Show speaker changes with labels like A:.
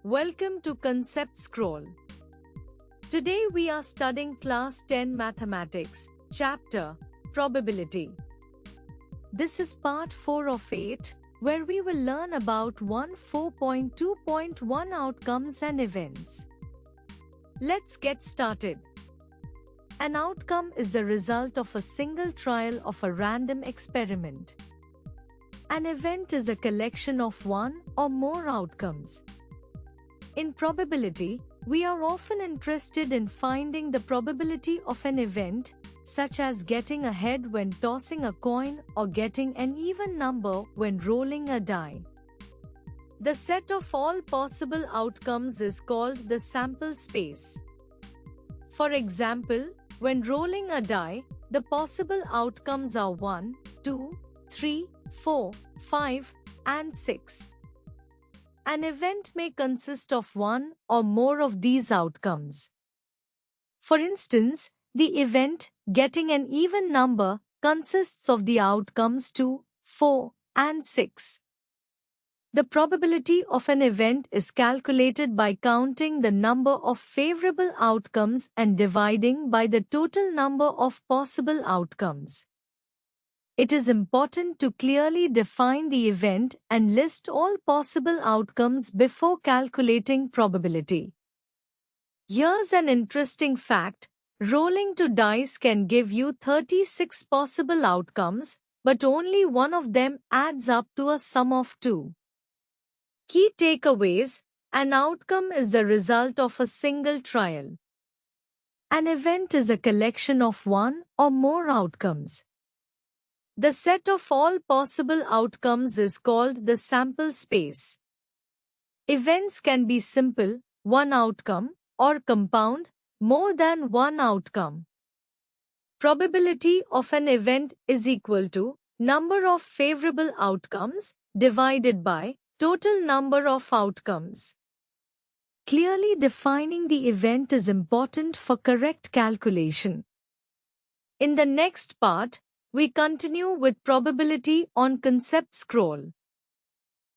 A: Welcome to ConceptScroll. Today we are studying Class 10 Mathematics, Chapter Probability. This is Part 4 of 8, where we will learn about 4.2.1 Outcomes and Events. Let's get started. An outcome is the result of a single trial of a random experiment. An event is a collection of one or more outcomes. In probability, we are often interested in finding the probability of an event, such as getting ahead when tossing a coin or getting an even number when rolling a die. The set of all possible outcomes is called the sample space. For example, when rolling a die, the possible outcomes are 1, 2, 3, 4, 5, and 6. An event may consist of one or more of these outcomes. For instance, the event, getting an even number, consists of the outcomes 2, 4, and 6. The probability of an event is calculated by counting the number of favorable outcomes and dividing by the total number of possible outcomes. It is important to clearly define the event and list all possible outcomes before calculating probability. Here's an interesting fact: rolling two dice can give you 36 possible outcomes, but only one of them adds up to a sum of 2. Key takeaways: an outcome is the result of a single trial. An event is a collection of one or more outcomes. The set of all possible outcomes is called the sample space. Events can be simple, one outcome, or compound, more than one outcome. Probability of an event is equal to number of favorable outcomes divided by total number of outcomes. Clearly defining the event is important for correct calculation. In the next part, we continue with probability on ConceptScroll.